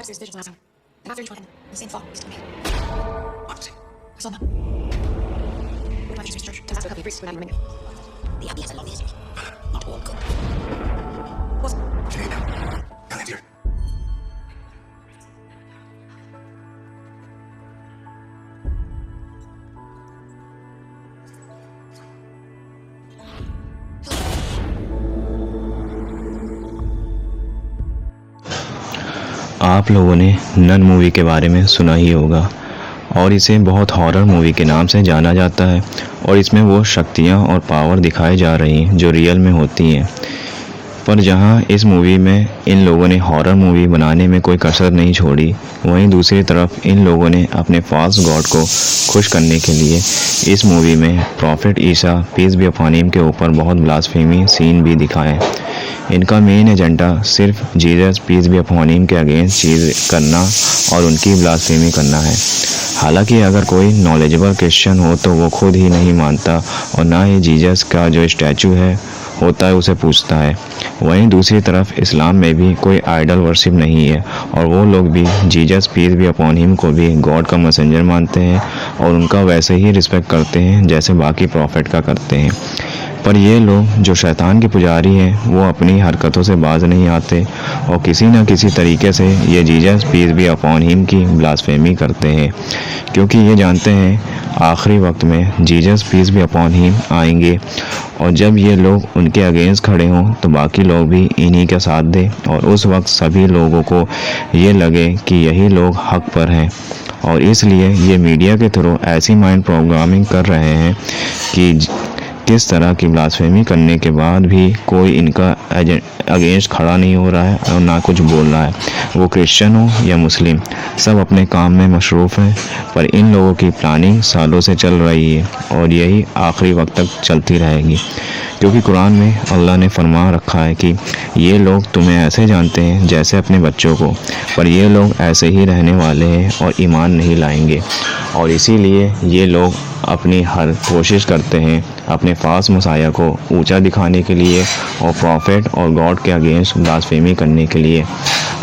upstairs digital last time. And after each one, the same thought is to me. What? I saw none. What about Jesus Church? Turns out to a couple of priests without even remaining. The happy has a lot of history. Not all good. Was Okay, now. Come here. आप लोगों ने none movie के बारे में सुना ही होगा और इसे बहुत हॉरर मूवी के नाम से जाना जाता है और इसमें वो शक्तियाँ और पावर दिखाई जा रही हैं जो रियल में होती हैं। पर जहाँ इस मूवी में इन लोगों ने हॉरर मूवी बनाने में कोई कसर नहीं छोड़ी, वहीं दूसरी तरफ इन लोगों ने अपने फॉल्स गॉड को खुश करने के लिए इस मूवी में प्रॉफिट ईसा पीस बी अपॉन हिम के ऊपर बहुत ब्लास्फेमी सीन भी दिखाए। इनका मेन एजेंडा सिर्फ Jesus peace be upon him के अगेंस्ट चीज़ करना और उनकी ब्लास्फेमी करना है। हालांकि अगर कोई नॉलेजेबल क्रिश्चियन हो तो वो खुद ही नहीं मानता और ना ही जीसस का जो स्टैचू है होता है उसे पूछता है। वहीं दूसरी तरफ इस्लाम में भी कोई आइडल वर्शिप नहीं है और वो लोग भी Jesus peace be upon him को भी गॉड का मैसेंजर मानते हैं और उनका वैसे ही रिस्पेक्ट करते हैं जैसे बाकी प्रॉफिट का करते हैं। पर ये लोग जो शैतान के पुजारी हैं वो अपनी हरकतों से बाज नहीं आते और किसी न किसी तरीके से ये Jesus peace be upon him की ब्लास्फेमी करते हैं, क्योंकि ये जानते हैं आखिरी वक्त में Jesus peace be upon him आएंगे और जब ये लोग उनके अगेंस्ट खड़े हों तो बाकी लोग भी इन्हीं का साथ दें और उस वक्त सभी लोगों को ये लगे कि यही लोग हक पर हैं। और इसलिए ये मीडिया के थ्रू ऐसी माइंड प्रोग्रामिंग कर रहे हैं कि किस तरह की ब्लास्फेमी करने के बाद भी कोई इनका अगेंस्ट खड़ा नहीं हो रहा है और ना कुछ बोल रहा है। वो क्रिश्चियन हो या मुस्लिम, सब अपने काम में मशरूफ़ हैं। पर इन लोगों की प्लानिंग सालों से चल रही है और यही आखिरी वक्त तक चलती रहेगी, क्योंकि कुरान में अल्लाह ने फरमा रखा है कि ये लोग तुम्हें ऐसे जानते हैं जैसे अपने बच्चों को, पर ये लोग ऐसे ही रहने वाले हैं और ईमान नहीं लाएंगे। और इसीलिए ये लोग अपनी हर कोशिश करते हैं अपने फास मसाया को ऊंचा दिखाने के लिए और प्रॉफिट और गॉड के अगेंस्ट ब्लास्फेमी करने के लिए।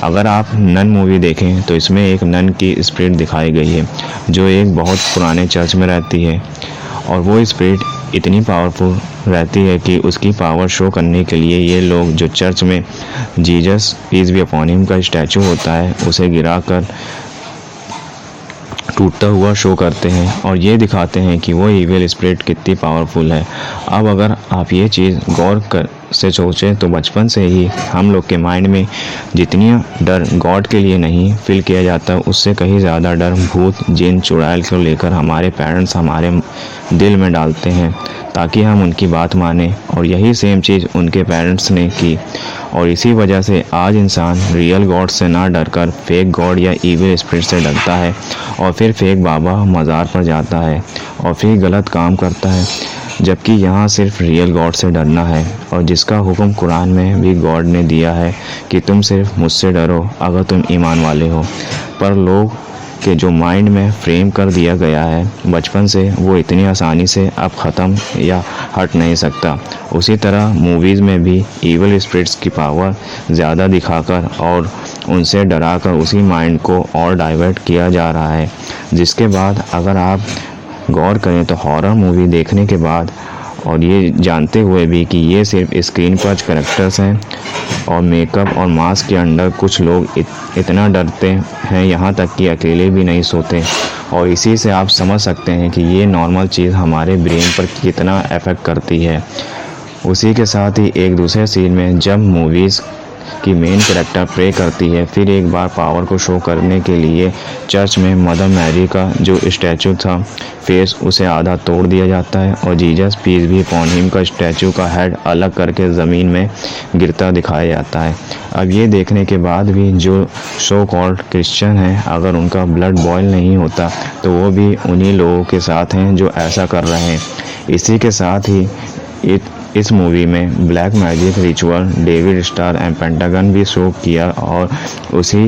अगर आप नन मूवी देखें तो इसमें एक नन की स्पिरिट दिखाई गई है जो एक बहुत पुराने चर्च में रहती है और वो स्पिरिट इतनी पावरफुल रहती है कि उसकी पावर शो करने के लिए ये लोग जो चर्च में Jesus peace be upon him का स्टैचू होता है उसे गिराकर टूटता हुआ शो करते हैं और ये दिखाते हैं कि वो इविल स्पिरिट कितनी पावरफुल है। अब अगर आप ये चीज़ गौर कर से सोचें तो बचपन से ही हम लोग के माइंड में जितनी डर गॉड के लिए नहीं फील किया जाता उससे कहीं ज़्यादा डर भूत जिन चुड़ैल को लेकर हमारे पेरेंट्स हमारे दिल में डालते हैं ताकि हम उनकी बात मानें। और यही सेम चीज़ उनके पेरेंट्स ने की और इसी वजह से आज इंसान रियल गॉड से ना डरकर फेक गॉड या इविल स्पिरिट से डरता है और फिर फेक बाबा मज़ार पर जाता है और फिर गलत काम करता है, जबकि यहाँ सिर्फ रियल गॉड से डरना है और जिसका हुक्म कुरान में भी गॉड ने दिया है कि तुम सिर्फ मुझसे डरो अगर तुम ईमान वाले हो। पर लोग के जो माइंड में फ्रेम कर दिया गया है बचपन से वो इतनी आसानी से अब ख़त्म या हट नहीं सकता। उसी तरह मूवीज़ में भी इविल स्पिरिट्स की पावर ज़्यादा दिखाकर और उनसे डराकर उसी माइंड को और डाइवर्ट किया जा रहा है, जिसके बाद अगर आप गौर करें तो हॉरर मूवी देखने के बाद और ये जानते हुए भी कि ये सिर्फ स्क्रीन पर कैरेक्टर्स हैं और मेकअप और मास्क के अंदर कुछ लोग इतना डरते हैं यहाँ तक कि अकेले भी नहीं सोते। और इसी से आप समझ सकते हैं कि ये नॉर्मल चीज़ हमारे ब्रेन पर कितना इफ़ेक्ट करती है। उसी के साथ ही एक दूसरे सीन में जब मूवीज़ की मेन कैरेक्टर प्रे करती है फिर एक बार पावर को शो करने के लिए चर्च में मदर मैरी का जो स्टैचू था फेस उसे आधा तोड़ दिया जाता है और Jesus peace be upon him का स्टैचू का हेड अलग करके ज़मीन में गिरता दिखाया जाता है। अब ये देखने के बाद भी जो सो कॉल्ड क्रिश्चियन हैं अगर उनका ब्लड बॉयल नहीं होता तो वो भी उन्हीं लोगों के साथ हैं जो ऐसा कर रहे हैं। इसी के साथ ही इस मूवी में black magic ritual David star and pentagon भी शो किया और उसी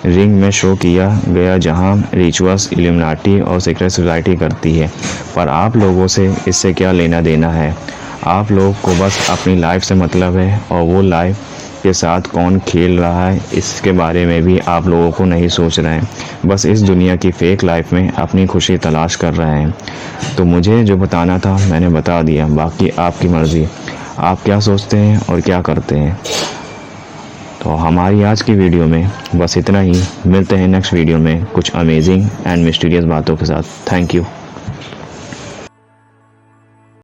रिंग में शो किया गया जहां रिचुअल्स इल्यूमिनाटी और सीक्रेट सोसाइटी करती है। पर आप लोगों से इससे क्या लेना देना है? आप लोग को बस अपनी लाइफ से मतलब है और वो लाइफ के साथ कौन खेल रहा है इसके बारे में भी आप लोगों को नहीं सोच रहे हैं। बस इस दुनिया की फ़ेक लाइफ में अपनी खुशी तलाश कर रहे हैं। तो मुझे जो बताना था मैंने बता दिया, बाकी आपकी मर्ज़ी, आप क्या सोचते हैं और क्या करते हैं। तो हमारी आज की वीडियो में बस इतना ही। मिलते हैं नेक्स्ट वीडियो में कुछ अमेजिंग एंड मिस्टीरियस बातों के साथ। Thank you.